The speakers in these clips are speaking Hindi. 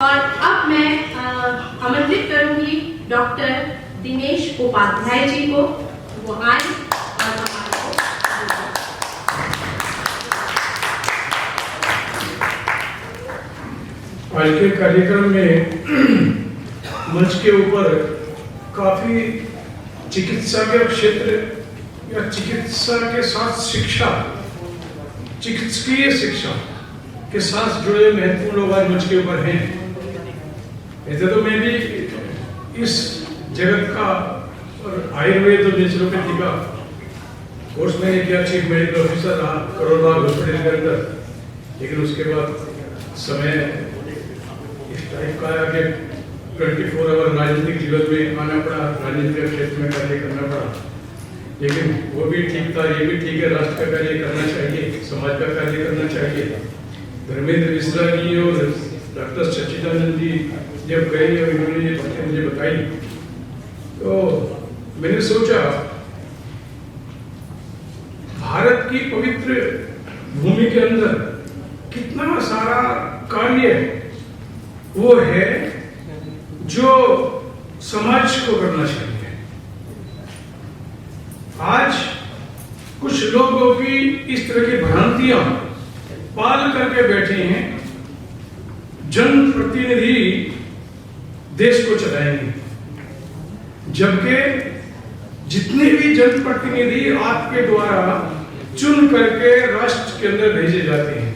और अब मैं आमंत्रित करूंगी डॉक्टर दिनेश उपाध्याय जी को, वो आए और आज के कार्यक्रम में मंच के ऊपर काफी चिकित्सा के क्षेत्र या चिकित्सा के साथ शिक्षा, चिकित्सकीय शिक्षा के साथ जुड़े महत्वपूर्ण लोग आज मंच के ऊपर हैं। ऐसे तो मैं भी इस जगत का और आयुर्वेद और नेचुरोपैथी का कोर्स मैंने किया, चीफ मेडिकल ऑफिसर रहा करोड़बाग हॉस्पिटल के अंदर। लेकिन उसके बाद समय इस टाइप का आया कि 24 आवर राजनीतिक जीवन में आना पड़ा, राजनीतिक क्षेत्र में कार्य करना पड़ा। लेकिन वो भी ठीक था, ये भी ठीक है, राष्ट्र का कार्य करना चाहिए, समाज का कार्य करना चाहिए। धर्मेंद्र मिश्रा जी और डॉक्टर सच्चिदानंद जी जब गए और इन्होंने ये बातें मुझे बताई तो मैंने सोचा भारत की पवित्र भूमि के अंदर कितना सारा कार्य वो है जो समाज को करना चाहिए। आज कुछ लोगों की इस तरह की भ्रांतियां पाल करके बैठे हैं, जनप्रतिनिधि देश को चलाएंगे, जबकि जितने भी जनप्रतिनिधि आपके द्वारा चुन करके राष्ट्र के अंदर भेजे जाते हैं,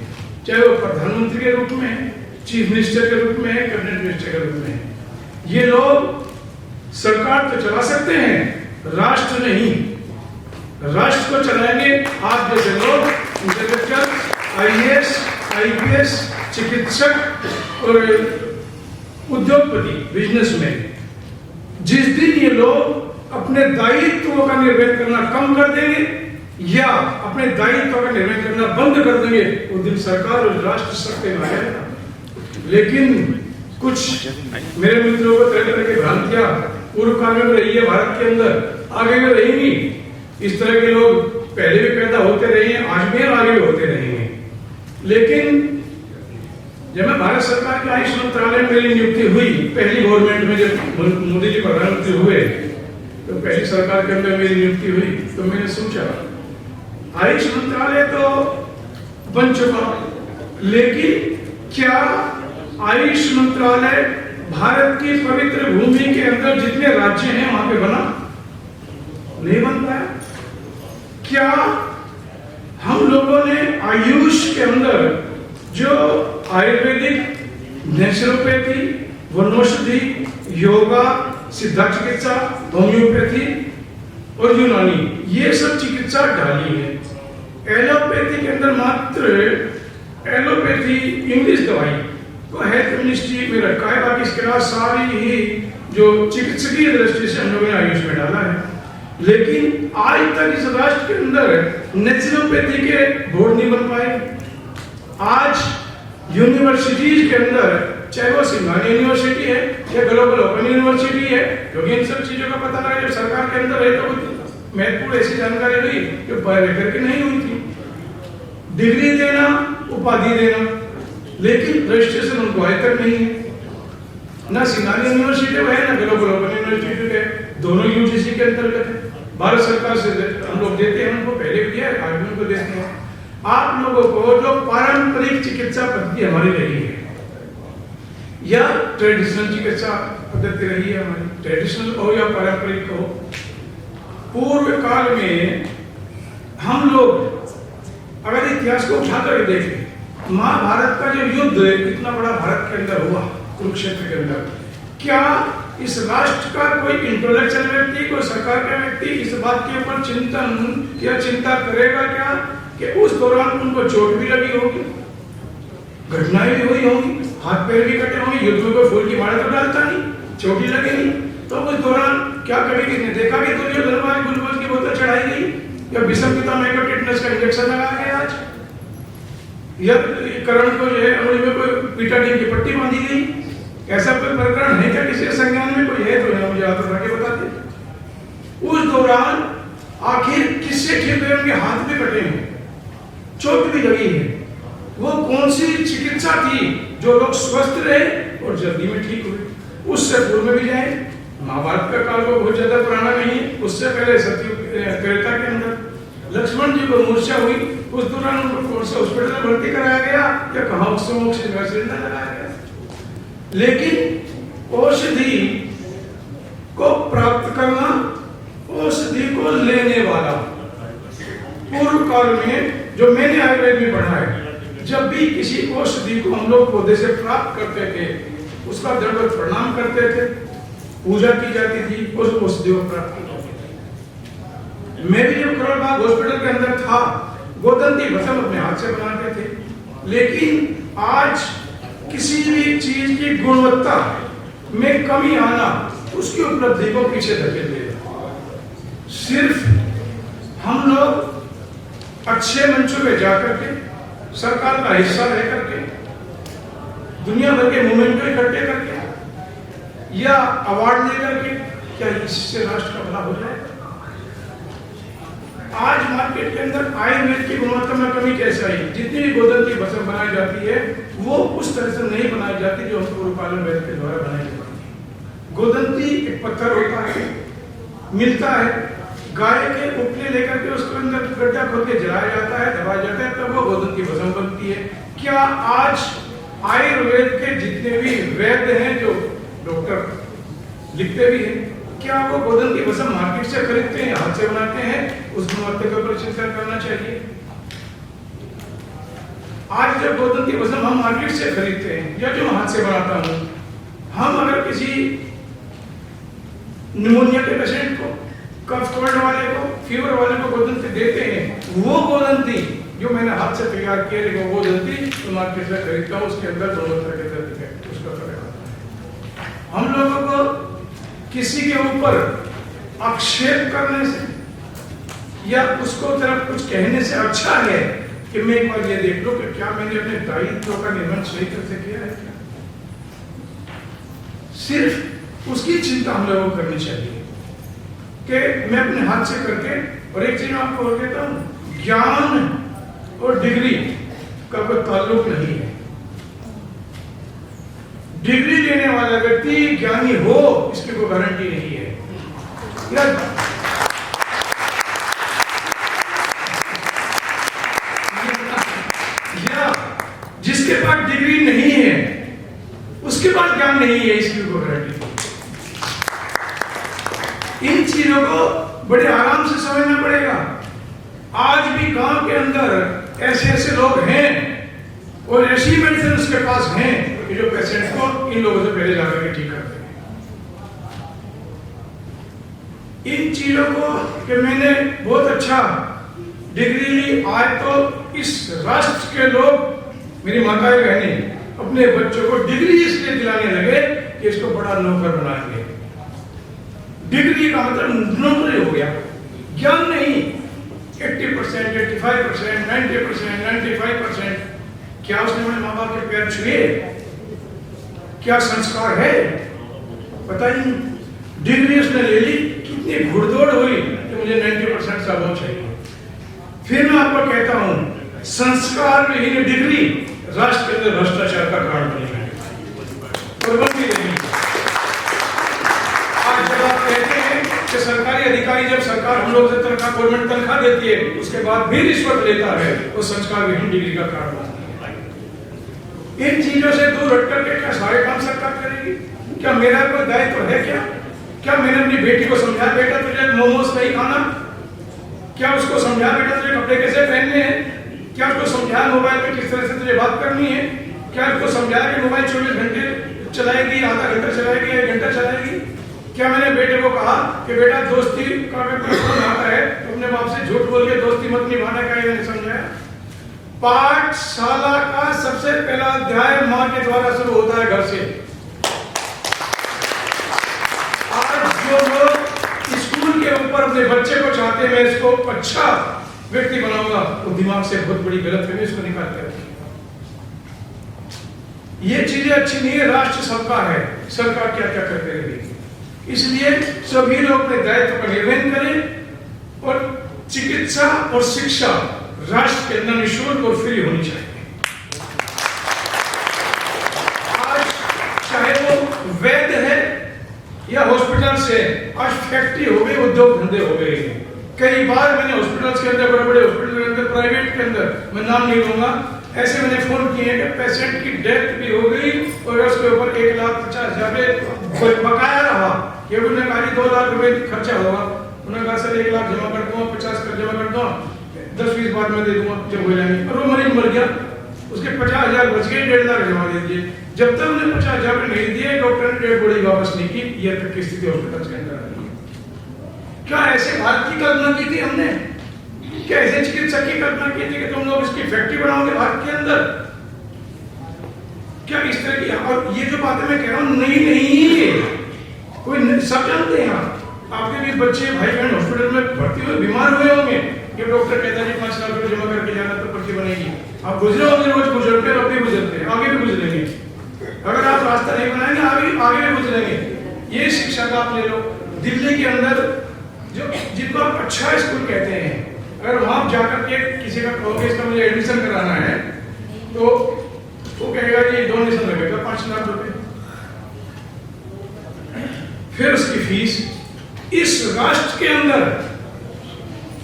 चाहे वो प्रधानमंत्री के रूप में, चीफ मिनिस्टर के रूप में, कैबिनेट मिनिस्टर के रूप में, ये लोग सरकार तो चला सकते हैं, राष्ट्र नहीं। राष्ट्र को चलाएंगे आप जैसे लोग, इंटेलेक्चुअल, IAS, IPS, चिकित्सक और उद्योगपति, बिजनेसमैन। जिस दिन ये लोग अपने दायित्वों का निर्वहन करना कम कर देंगे या अपने दायित्वों का निर्वहन करना बंद कर देंगे, उस दिन सरकार और राष्ट्र सत्य में आएगा। लेकिन कुछ मेरे मित्रों को तरह तरह की भ्रांतियां पूर्व काल में रही है भारत के अंदर, आगे में रहेंगी। इस तरह के लोग पहले भी पैदा होते रहे हैं, आज भी और आगे भी होते रहेंगे। लेकिन जब मैं भारत सरकार के आयुष मंत्रालय में मेरी नियुक्ति हुई, पहली गवर्नमेंट में जब मोदी जी प्रधानमंत्री हुए तो पहली सरकार के अंदर मेरी नियुक्ति हुई, तो मैंने सोचा आयुष मंत्रालय तो बन चुका, लेकिन क्या आयुष मंत्रालय भारत की पवित्र भूमि के अंदर जितने राज्य हैं वहां पे बना? नहीं बन पाया। क्या हम लोगों ने आयुष के अंदर जो आयुर्वेदिक, नेचुरोपैथी, वनौषधि, योगा, सिद्धा चिकित्सा, होम्योपैथी और यूनानी, ये सब चिकित्सा डाली है। एलोपैथी के अंदर मात्र एलोपैथी इंग्लिश दवाई को हेल्थ मिनिस्ट्री में रखा है, बाकी इसके अलावा सारी ही जो चिकित्सकीय दृष्टि से हम लोगों ने आयुष में डाला है। लेकिन आज तक इस राष्ट्र के अंदर नेचुरोपैथी के बोर्ड नहीं बन पाए। आज यूनिवर्सिटीज के अंदर, चाहे वो सिंघानी यूनिवर्सिटी है या ग्लोबल ओपन यूनिवर्सिटी है, क्योंकि इन सब चीजों का पता लगा जब सरकार के अंदर है तो महत्वपूर्ण ऐसी जानकारी हुई जो पहले करके नहीं हुई थी। डिग्री देना, उपाधि देना, लेकिन रजिस्ट्रेशन उनको आज तक नहीं है। ना सिंघानी यूनिवर्सिटी है ना ग्लोबल ओपन यूनिवर्सिटी है, दोनों यूजीसी के अंतर्गत है। भारत सरकार से हम लोग देते हैं, उनको पहले भी दिया है, आज भी उनको देते हैं। आप लोगों को जो पारंपरिक चिकित्सा पद्धति हमारी रही है या ट्रेडिशनल चिकित्सा पद्धति रही है हमारी, ट्रेडिशनल हो या पारंपरिक हो, पूर्व काल में हम लोग अगर इतिहास को उठाकर देखें, महाभारत का जो युद्ध इतना बड़ा भारत के अंदर हुआ, कुरुक्षेत्र के अंदर, क्या इस राष्ट्र का कोई इंटेलेक्चुअल व्यक्ति, कोई सरकार का व्यक्ति इस बात के ऊपर चिंतन या चिंता करेगा क्या कि उस दौरान उनको चोट भी लगी होगी, घटनाएं भी हुई होंगी, हाथ पैर भी कटे होंगे, युद्ध में कोई फूल की माला तो डालता नहीं, चोट ही लगेगी, तो उस दौरान क्या कभी किसने देखा कि दुर्योधन में ग्लूकोज की बोतल चढ़ाई गई या भीष्म पितामह को टिटनेस का इंजेक्शन लगाया गया आज, या कर्ण को जो है अंगुली में कोई पिटाडीन की पट्टी बांधी गई? ऐसा कोई प्रकरण है क्या किसी संज्ञान में? कोई है तो मुझे हाथ उठा के बताते। उस दौरान आखिर किससे खेल रहे, उनके हाथ भी कटे हैं, चोट भी लगी है, वो कौन सी चिकित्सा थी जो लोग स्वस्थ रहे और जल्दी में ठीक हुए। उससे पूर्व में भी जाए, महाभारत का काल को बहुत ज्यादा पुराना नहीं है, उससे पहले त्रेता के अंदर लक्ष्मण जी को मूर्छा हुई, उस दौरान उनको कौन सा हॉस्पिटल में भर्ती कराया गया या कहाँ ऑक्सीजन लगाया गया। लेकिन औषधि को प्राप्त करना, औषधि को लेने वाला, पूर्व काल में जो मैंने आयुर्वेद में पढ़ा है, जब भी किसी औषधि को हम लोग पौधे से प्राप्त करते थे, उसका दंडवत प्रणाम करते थे, पूजा की जाती थी, उस औषधि को प्राप्त की जाती थी। मैं भी जब करोल बाग हॉस्पिटल के अंदर था, गोदंती भस्म अपने हाथ से बनाते थे। लेकिन आज किसी भी चीज की गुणवत्ता में कमी आना उसकी उपलब्धि को पीछे धकेल देगा। सिर्फ हम लोग अच्छे मंचों में जाकर के, सरकार का हिस्सा रह करके, दुनिया भर के मोमेंटो इकट्ठे करके या अवार्ड लेकर के, क्या इससे राष्ट्र का भला हो जाएगा? आज मार्केट के अंदर आयुर्वेद की गुणवत्ता में कमी कैसे आई? जितनी भी गोदंती भस्म बनाई जाती है वो उस तरह से नहीं बनाई जाती जो हम पूर्वकालीन वैद्य के द्वारा बनाई जाती है। गोदंती एक पत्थर होता है, मिलता है, गाय के उपले लेकर के उसके अंदर गड्ढा खोद के जलाया जाता है, दबाया जाता है, तब वो गोदंती भस्म बनती है। क्या आज आयुर्वेद के जितने भी वैद्य हैं, जो डॉक्टर लिखते भी हैं, क्या वो गोदंती भस्म मार्केट से खरीदते हैं, हाथ से बनाते हैं? उस गुणवत्ता का परीक्षण करना चाहिए। आज जब गोदंती भस्म हम मार्केट से खरीदते हैं या जो हाथ से बनाता हूं, हम अगर किसी निमोनिया के पेशेंट को, कफ कोल्ड वाले को, फीवर वाले को गोदंती देते हैं, वो गोदंती जो मैंने हाथ से तैयार किया है, वो गोदंती तो मार्केट से खरीदता हूं, उसके अंदर गुणवत्ता के अंदर उसका फर्क आता है। हम लोगों को किसी के ऊपर आक्षेप करने से या उसको तरफ कुछ कहने से अच्छा है कि मैं एक बार ये देख लो कि क्या मैंने अपने दायित्व का निर्वहन सही तरह से किया है क्या। सिर्फ उसकी चिंता हम लोगों को करनी चाहिए कि मैं अपने हाथ से करके, और एक चीज आपको और कहता हूं, ज्ञान और डिग्री का कोई ताल्लुक नहीं है। डिग्री लेने वाला व्यक्ति ज्ञानी हो इसकी कोई गारंटी नहीं है। या जिसके पास डिग्री नहीं है उसके पास ज्ञान नहीं है, इसकी कोई गारंटी नहीं। इन चीजों को बड़े आराम से समझना पड़ेगा। आज भी गांव के अंदर ऐसे ऐसे लोग हैं और ऐसी मेडिसिन उसके पास हैं कि जो पेशेंट को इन लोगों से पहले जाकर के ठीक करते हैं। इन चीजों को कि मैंने बहुत अच्छा डिग्री ली, आज तो इस राष्ट्र के लोग, मेरी माताएं बहनें, अपने बच्चों को डिग्री इसलिए दिलाने लगे कि इसको बड़ा नौकर बनाएंगे। डिग्री का मतलब नौकरी हो गया, ज्ञान नहीं। 80%, 85%, 90%, 95%। क्या उसने अपने माँ बाप के पैर छुए? क्या संस्कार है? पता ही नहीं। डिग्री उसने ले ली, कितनी घुड़दौड़ हुई कि मुझे 90% से अबव चाहिए। फिर मैं आपको कहता हूं, संस्कार विहीन डिग्री राष्ट्र के अंदर भ्रष्टाचार का कारण बनेगी और बनती रहेगी। आज जब आप कहते हैं कि सरकारी अधिकारी, जब सरकार हम लोग से तनख्वाह, गवर्नमेंट तनख्वाह देती है, उसके बाद भी रिश्वत लेता है, वो संस्कार विहीन डिग्री का कारण बनती है। इन चीजों से दूर हट करके क्या सारे काम सरकार करेगी? क्या मेरा कोई दायित्व है? क्या मैंने अपनी बेटी को समझाया, बेटा तुझे मोमोज नहीं खाना? क्या उसको समझाया, बेटा तुझे कपड़े कैसे पहनने हैं? क्या उसको समझाया मोबाइल पे किस तरह से तुझे बात करनी है? क्या उसको समझाया कि मोबाइल 24 घंटे चलाएगी, आधा घंटा चलाएगी, 1 घंटा चलाएगी? क्या मैंने बेटे को कहा कि बेटा दोस्ती का अगर कोई फोन आता है तो अपने बाप से झूठ बोल के दोस्ती मत निभाना? क्या मैंने समझाया? पाठशाला का सबसे पहला अध्याय मां के द्वारा शुरू होता है, घर से। आज जो लोग स्कूल के ऊपर अपने बच्चे को चाहते हैं मैं इसको अच्छा व्यक्ति बनाऊंगा, वो दिमाग से बहुत बड़ी गलतफहमी इसको निकालते हैं। ये चीजें अच्छी नहीं है। राष्ट्र सबका है, सरकार क्या क्या करते रहेगी। इसलिए सभी लोग अपने दायित्व का निर्वहन करें और चिकित्सा और शिक्षा राष्ट्र के अंदर निःशुल्क और फ्री होनी चाहिए। आज या हॉस्पिटल से, आज फैक्ट्री हो गई, उद्योग धंधे हो गए। कई बार मैंने हॉस्पिटल्स के अंदर, बड़े बड़े हॉस्पिटल के अंदर, प्राइवेट के अंदर, मैं नाम नहीं लूंगा, ऐसे मैंने फोन किए कि पेशेंट की डेथ भी हो गई और उसके ऊपर 1,50,000 बकाया रहा, कि उन्होंने कहा 2 लाख रुपए खर्चा होगा, उन्होंने कहा सर 1 लाख जमा कर दूंगा, 50 कर जमा कर दूंगा, 10-20 बाद में दे दूंगा जब हो जाएंगे, और वो मरीज मर गया, उसके 50,000 बच गए, 1.5 लाख जमा दे दिए। जब तक उन्हें 50,000 नहीं दिए, डॉक्टर ने 1.5 बॉडी वापस नहीं की। यह तक की स्थिति हॉस्पिटल के अंदर आई है। क्या ऐसे भारत की कल्पना की थी हमने? क्या ऐसे चिकित्सक की कल्पना की थी कि तुम लोग इसकी फैक्ट्री बनाओगे भारत के अंदर? क्या इस तरह की, और ये जो बातें मैं कह रहा हूं नहीं कोई सब जानते हैं। आपके भी बच्चे भाई बहन हॉस्पिटल में भर्ती हुए बीमार हुए होंगे, कि डॉक्टर कहता है 5 लाख रुपए जमा करके जाना तो पर्ची बनेगी। आप गुजरे होंगे, रोज गुजरते हैं, अब भी गुजरते हैं, आगे भी गुजरेंगे। अगर आप रास्ता नहीं बनाएंगे आगे भी गुजरेंगे। ये शिक्षा का आप ले लो। दिल्ली के अंदर जो जिनको आप अच्छा स्कूल कहते हैं, अगर वहां जाकर के किसी का कहोगे इसका मुझे एडमिशन कराना है, तो वो कहेगा कि डोनेशन लगेगा 5 लाख रुपए, फिर उसकी फीस। इस राष्ट्र के अंदर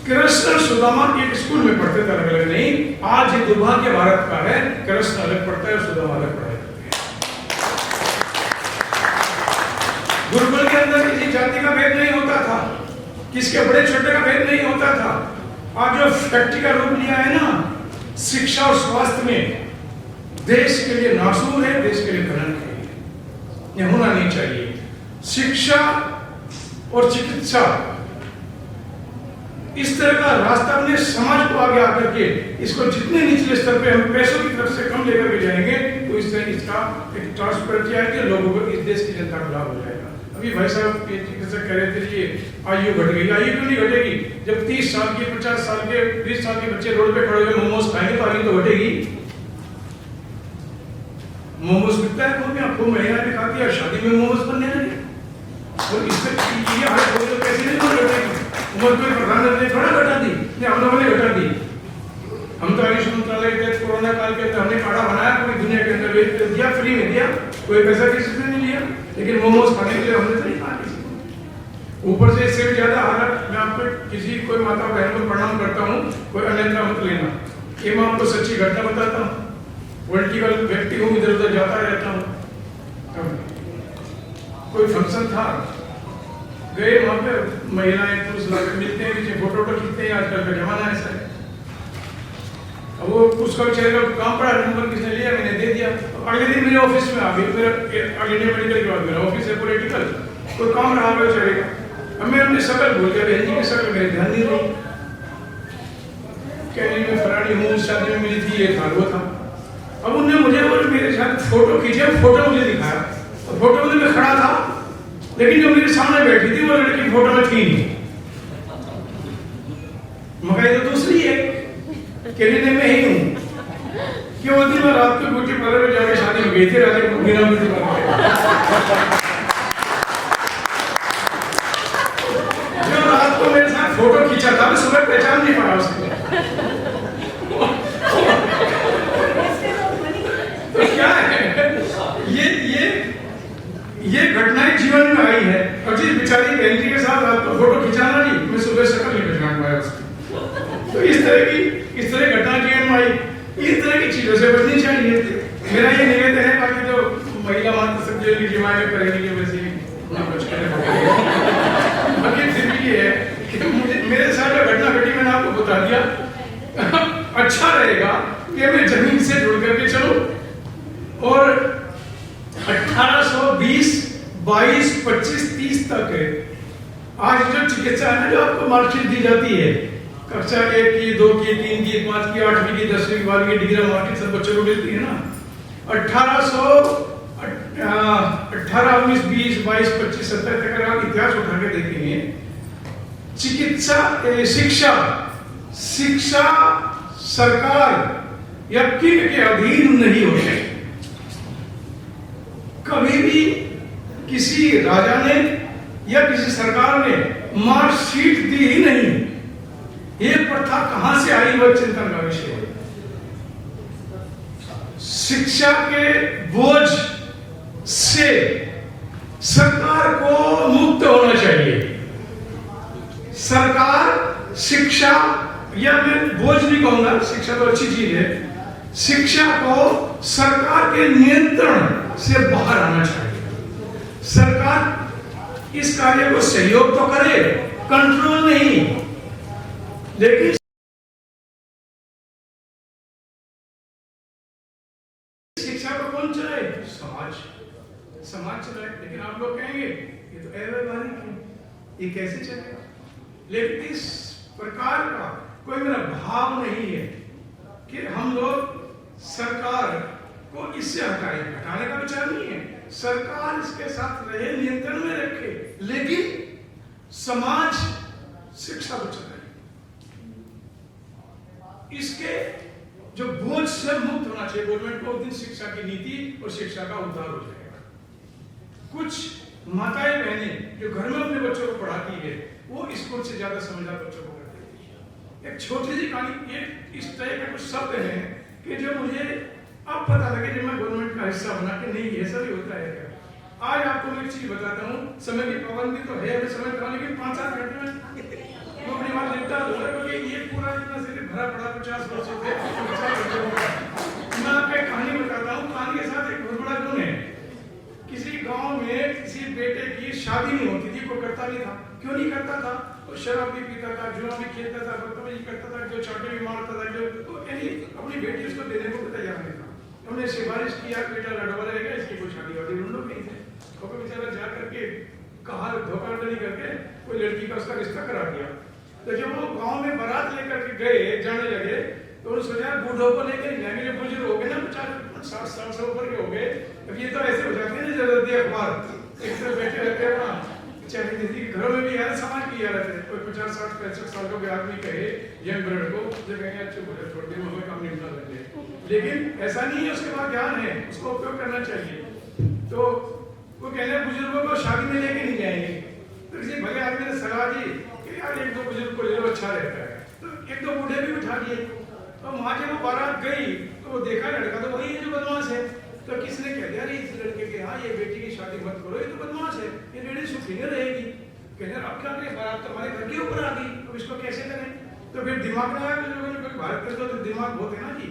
कृष्ण सुदामा एक स्कूल में पढ़ते थे, अलग अलग नहीं। आज ये दुर्भाग्य भारत का है, कृष्ण अलग पढ़ता है और सुदामा अलग पढ़ाई करते हैं। गुरुकुल के अंदर किसी जाति का भेद नहीं होता था, किसके बड़े छोटे का भेद नहीं होता था। आज जो फैक्ट्री का रूप लिया है ना शिक्षा और स्वास्थ्य में, देश के लिए नासूर है, देश के लिए कलंक है। यह होना नहीं चाहिए। शिक्षा और चिकित्सा इस तरह का रास्ता अपने समाज को आगे आकर के, इसको जितने निचले स्तर पे हम पैसों की तरफ से कम लेकर के जाएंगे, तो इस तरह इसका एक ट्रांसपेरेंसी आएगी, लोगों को, इस देश की जनता को लाभ हो जाएगा। अभी भाई साहब चिकित्सक कह रहे थे कि आयु घट गई। आयु क्यों नहीं घटेगी? जब 30 साल के, 50 साल के, 20 साल के बच्चे रोड पे खड़े हुए मोमोज खाएंगे तो आयु तो घटेगी। मोमोज बिकता है तो क्या खूब महंगा भी खाती है, शादी में मोमोज बनने लगे, और इससे ये हालत हो कैसे नहीं घटेगी? उम्र कोई प्रधानमंत्री थोड़ा घटा दी, हम लोगों ने घटा दी। हम तो आयुष मंत्रालय के कोरोना काल के अंदर हमने काढ़ा बनाया, पूरी दुनिया के अंदर दिया, फ्री में दिया, कोई पैसा किसी से नहीं लिया, लेकिन मोमोज खाने के लिए हमने तो नहीं कहा किसी को। ऊपर से इससे भी ज्यादा हालत, मैं आपको किसी कोई माता बहन को प्रणाम करता हूँ, कोई अन्यथा मत लेना, ये मैं आपको सच्ची घटना बताता हूँ। पॉलिटिकल व्यक्ति हूँ, इधर उधर जाता रहता हूँ। कोई फंक्शन था, गए वहां पे, महिलाएं पुरुष लाकर मिलते हैं, नीचे फोटो खींचते हैं, आजकल का जमाना ऐसा है। अब वो उसका बेचारे का काम पड़ा, नंबर किसने लिया, मैंने दे दिया। अगले दिन मेरे ऑफिस में आ गई, मेरा इंडियन मेडिकल के बाद मेरा ऑफिस है पॉलिटिकल, कोई काम रहा बेचारे का। अब मैं अपनी शकल भूल गया, बहन जी की शकल मेरे ध्यान नहीं रही, कह रही मैं फलानी हूँ, शादी में मिली थी, ये था वो था। अब उन्होंने मुझे बोले मेरे साथ फोटो खींचे, फोटो मुझे दिखाया, तो फोटो में मैं खड़ा था, लेकिन जो मेरे सामने बैठी थी वो लड़की फोटो में थी नहीं। मगर तो दूसरी है, कहने मैं ही हूँ। क्यों होती मैं रात को ब्यूटी पार्लर में जाके शादी में गई थी, राजा मीरा ब्यूटी पार्लर। जो रात को मेरे साथ फोटो खींचा था, मैं सुबह पहचान नहीं पाया उसको। तो क्या है ये घटनाएं जीवन में आई है, और जिस बेचारी बहन के साथ आपको फोटो खिंचाना नहीं, मैं सुबह शक्ल नहीं पहचान पाया उसकी। तो इस तरह घटना जीवन में आई। इस तरह की चीजों से बचनी चाहिए। मेरा ये निवेदन है, बाकी जो महिला मात्र सब जो डिमांड करेंगे वैसे ना बच कर, बाकी फिर भी ये है कि मेरे साथ जो घटना घटी मैंने आपको बता दिया। अच्छा रहेगा कि मैं जमीन से जुड़ करके चलूं, और 1820, 22, 25, 30 तक है। आज जो चिकित्सा है ना, जो आपको मार्कशीट दी जाती है, कक्षा 1 की, 2 की, 3 की, 5 की, 8वीं की, 10वीं, 12वीं की डिग्री मार्कशीट सब बच्चों को मिलती है ना। 1818, 19, 20, 22, 25, 70 तक अगर आप इतिहास उठा के देखेंगे, चिकित्सा शिक्षा सरकार या किंग के अधीन नहीं होते। कभी भी किसी राजा ने या किसी सरकार ने मार्कशीट दी ही नहीं। ये प्रथा कहां से आई, वह चिंतन का विषय है। शिक्षा के बोझ से सरकार को मुक्त होना चाहिए। सरकार शिक्षा, या मैं बोझ नहीं कहूंगा, शिक्षा तो अच्छी चीज है, शिक्षा को सरकार के नियंत्रण से बाहर आना चाहिए। सरकार इस कार्य को सहयोग तो करे, कंट्रोल नहीं, लेकिन शिक्षा को कौन चलाए? समाज चलाए। लेकिन आप लोग कहेंगे ये तो अव्यवहारिक है, ये कैसे चलेगा? लेकिन इस प्रकार का कोई मेरा भाव नहीं है कि हम लोग सरकार को इससे हटाने का विचार नहीं है। सरकार इसके साथ रहे, नियंत्रण में रखे, लेकिन समाज शिक्षा को चलाए। इसके जो बोझ से मुक्त होना चाहिए गवर्नमेंट को, उस दिन शिक्षा की नीति और शिक्षा का उद्धार हो जाएगा। कुछ माताएं बहनें जो घर में अपने बच्चों को पढ़ाती है, वो स्कूल से ज्यादा समझदार बच्चों को करती है। एक छोटी सी कहानी, ये इस तरह के कुछ शब्द हैं कि जो मुझे अब पता लगे जब मैं गवर्नमेंट का हिस्सा बना के, नहीं ऐसा भी होता है क्या। आज आपको मैं एक चीज बताता हूँ, समय की पाबंदी तो है, मैं समय था, लेकिन 5-7 घंटे में तो अपनी बात निपटा दूंगा, क्योंकि ये पूरा जितना से भरा पड़ा 50 वर्षों से मैं आपको एक कहानी बताता हूँ। कहानी के साथ एक बहुत बड़ा गुण है। किसी गांव में किसी बेटे की शादी नहीं होती थी, कोई करता नहीं था। क्यों नहीं करता था? वो शराब भी पीता था, जुआ भी खेलता था, बदतमीजी करता था, जो चाटे भी मारता था, जो तो अपनी बेटी उसको देने को तैयार नहीं था। हमने सिफारिश किया, बेटा लड़वा रहेगा, इसकी कोई शादी वादी ढूंढो कहीं से। तो बेचारा जा करके कहा, धोखाधड़ी करके कोई लड़की का उसका रिश्ता करा दिया। तो जब वो गांव में बारात लेकर के गए, जाने लगे, तो उन्होंने सोचा बूढ़ों को लेकर जाएंगे, जो बुजुर्ग हो गए ना, 50-60 साल ऊपर के हो गए, अब ये तो ऐसे हो जाते हैं जरूरत दिया अखबार एक तरफ बैठे रहते हैं अपना, चाहे किसी घरों में भी यार समाज की यार रहते हैं। कोई 50-60-65 साल का आदमी कहे यंग ब्लड को, जो कहेंगे अच्छे बोले छोड़ दे, हमें काम निपटा लेंगे। लेकिन ऐसा नहीं है, उसके बाद ज्ञान है, उसको उपयोग करना चाहिए। तो वो कहते हैं बुजुर्गों को शादी में लेके नहीं जाएंगे। तो किसी भले आदमी ने सलाह दी कि यार 1-2 बुजुर्ग को ले लो, अच्छा रहता है। तो 1-2 बूढ़े भी उठा दिए। तो वहां जब वो बारात गई तो वो देखा लड़का तो वही है जो बदमाश है। तो किसने कह दिया इस लड़के के, हाँ ये बेटी की शादी मत करो, ये तो बदमाश है, ये लेडी सुखी नहीं रहेगी। कहते अब क्या करें, बारात तो हमारे घर के ऊपर आ गई, अब इसको कैसे करें? तो फिर दिमाग में आया कि लोगों ने भारत के तो दिमाग बहुत है ना जी।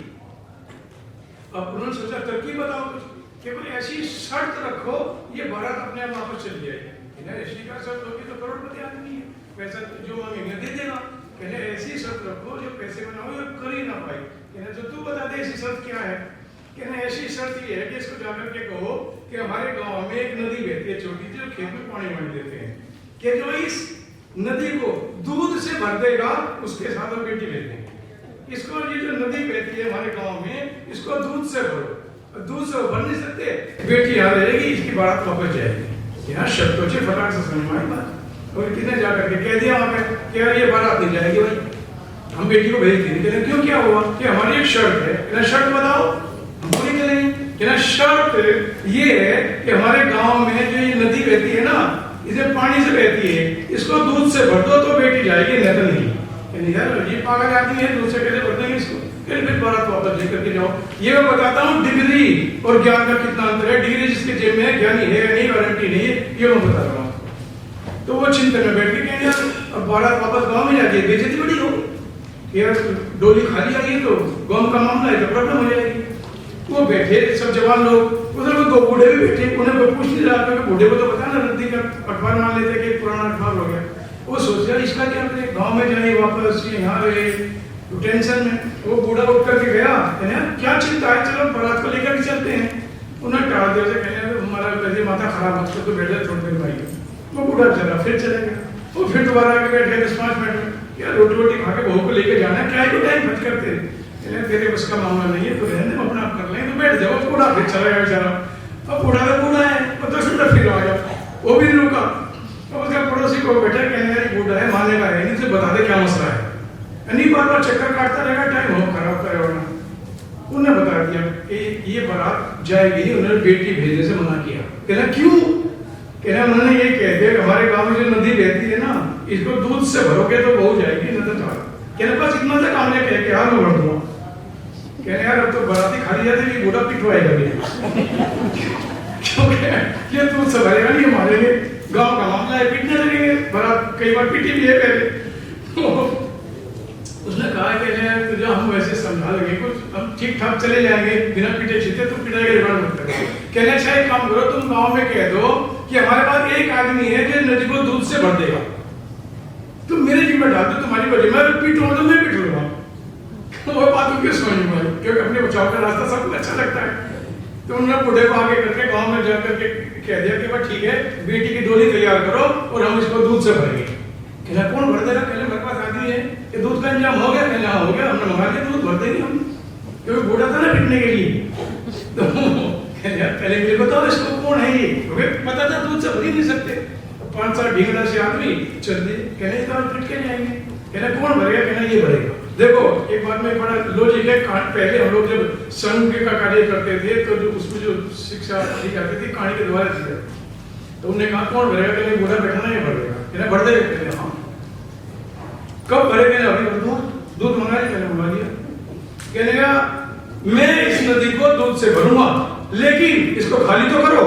अब उन्होंने सोचा तरकीब बताओ कुछ, कि कोई ऐसी शर्त रखो ये बारात अपने आप वापस चली जाएगी। ऐसी का शर्त होगी तो करोड़पति आदमी है, पैसा जो मांगेंगे दे देगा। कहने ऐसी शर्त रखो जो पैसे में ना हो, कर ही ना पाए। कहने तो तू बता दे ऐसी शर्त क्या है? कहने ऐसी शर्त ये है कि इसको जाकर के कहो कि हमारे गांव में एक नदी बहती है छोटी सी, जो खेत में पानी वानी देते हैं, कि जो इस नदी को दूध से भर देगा उसके साथ हम बेटी भेज देंगे। इसको ये जो नदी बहती है हमारे गांव में, इसको दूध से भरो, दूध से भर नहीं सकते, बेटी यहाँ रहेगी, इसकी बारात वापस जाएगी। यहाँ शर्तों से फटाक से समझ में आई बात। और किसने जाकर के कह दिया वहां पे कि यार ये बारात नहीं जाएगी भाई, हम बेटी को भेज देंगे। क्यों, क्या हुआ? कि हमारी एक शर्त है। शर्त बताओ, हम पूरी करेंगे। शर्त ये है कि हमारे गांव में जो ये नदी बहती है ना, इसे पानी से बहती है, इसको दूध से भर दो तो बेटी जाएगी, नहीं तो नहीं। यार ये पागल आदमी है, दूध से कैसे भर देंगे इसको? फिर बारात वापस लेकर के जाओ। ये मैं बताता हूँ डिग्री और ज्ञान का कितना अंतर है। डिग्री जिसके जेब में है, ज्ञानी है नहीं, गारंटी नहीं है, ये मैं बता रहा हूँ। तो वो चिंतन में बैठ के कहेंगे यार अब बारात वापस गांव में जाके बेइज्जती बड़ी हो, यार डोली खाली आ गई तो गांव का मामला है तो प्रॉब्लम हो जाएगी। वो बैठे सब जवान लोग, उधर वो 2 बूढ़े भी बैठे, उन्हें कोई पूछ नहीं रहा, क्योंकि बूढ़े को तो पता ना रद्दी का अखबार मान लेते कि पुराना अखबार हो गया। वो सोच रहा इसका क्या करें, गाँव में जाए वापस यहाँ रहे, तो टेंशन में। वो बूढ़ा उठ करके गया, क्या चिंता है, चलो बारात को लेकर चलते हैं। उन्हें टाल दिया, कहने हमारा पहले माथा खराब मत तो बैठे थोड़ी देर भाई। वो बूढ़ा चला, फिर चले गया। वो फिर दोबारा आके बैठे 10-5 मिनट में, यार रोटी खा के बहू को लेके जाना है, क्या है टाइम खर्च करते, तेरे बस का मामला नहीं है तो रहने दो, अपना आप कर लेंगे, तो बैठ जाओ। बूढ़ा फिर चला गया बेचारा। अब बूढ़ा तो बूढ़ा है, 10 मिनट फिर आ गया, वो भी रुका। अब उसका पड़ोसी को बैठा, कहने यार बूढ़ा है, मानेगा है नहीं, तो बता दे क्या मसला है। नहीं बार-बार चक्कर काटता रहेगा, टाइम हो खराब करे वरना। उन्हें बता दिया कि ये बारात जाएगी, उन्होंने बेटी भेजने से मना किया। कहना क्यों? कहना उन्होंने ये कह दिया हमारे गांव में जो नदी बहती है ना, इसको दूध से भरोगे तो बहू जाएगी, नहीं तो कहना बस इतना सा काम लेके कि यार मैं भर दूंगा। कहने यार अब तो बाराती खाली जाती है, बूढ़ा पिटवाएगा भी। क्योंकि ये दूध से भरेगा नहीं, मारेंगे, गांव का मामला है, पीटने लगेंगे, बड़ा कई बार पीटी भी है पहले। तो उसने कहा कि तुझे हम वैसे समझा लेंगे, कुछ हम ठीक ठाक चले जाएंगे बिना पीटे छीटे, तुम पिटाई का रिकॉर्ड मत करो। कहने अच्छा एक काम करो, तुम गांव में कह दो कि हमारे पास एक आदमी है जो नदी को दूध से भर देगा, तुम मेरे जिम्मे डाल दो, तुम्हारी वजह मैं पीटूंगा तो मैं पीट लूंगा। वो बात उनके समझ में आई, क्योंकि अपने बचाव का रास्ता सबको अच्छा लगता है। तो उन्होंने बूढ़े को आगे करके गांव में जाकर के कह दिया कि भाई ठीक है, बेटी की डोली तैयार करो और हम इसको दूध से भरेंगे। कहना कौन भर देगा? कहले मेरे पास आदमी है, ये दूध का इंतजाम हो गया? कहना हो गया, हमने मंगा दिया, दूध भर देंगे हम, क्योंकि बूढ़ा था ना पीटने के लिए। तो पहले मुझे बताओ इसको कौन है ये, क्योंकि पता था दूध से भर ही नहीं सकते। 5-7 ढींगड़ा से आदमी चल दिए, कहने इसका पीट के जाएंगे। कहना कौन भरेगा? कहना ये भरेगा। देखो एक बात में बड़ा लॉजिक है, पहले हम लोग जब संघ का कार्य करते थे तो जो उसमें जो शिक्षा दी जाती थी कहानी के द्वारा दी जाती, तो उन्होंने कहा कौन भरेगा? कहने बूढ़ा बैठा नहीं भरेगा। कहना भर देगा? कहने हाँ। कब भरेगा? अभी भर दूँ, दूध मंगा लिया, कहने मंगा दिया। कहने का मैं इस नदी को दूध से भरूंगा, लेकिन इसको खाली तो करो।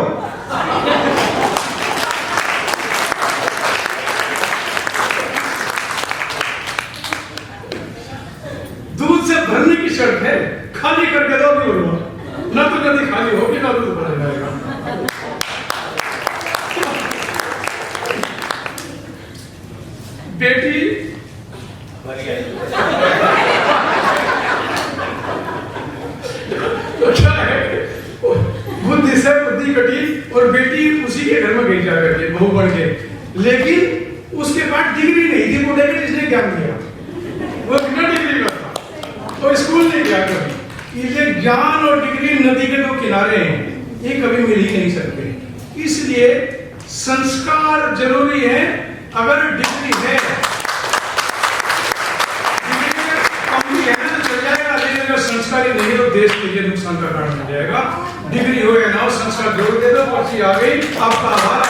दूध से भरने की शर्त है, खाली करके दो भी भरूंगा, ना तो नदी खाली होगी ना दूध भरा जाएगा। बेटी तो क्या है, बुद्धि से बुद्धि कटी और बेटी उसी के घर में गई जाकर के बहू बन के, लेकिन उसके बाद डिग्री नहीं थी बूढ़े की जिसने ज्ञान दिया, वो बिना डिग्री का था, तो स्कूल नहीं गया कभी। ये ज्ञान और डिग्री नदी के दो किनारे हैं, ये कभी मिल ही नहीं सकते। इसलिए संस्कार जरूरी है। अगर डिग्री है, कम भी है ना तो चल जाएगा, लेकिन अगर संस्कार ही नहीं है तो देश के लिए नुकसान का कारण बन जाएगा। डिग्री हो या ना हो, संस्कार जरूर दे दो, पर्ची आ गई, आपका आभार।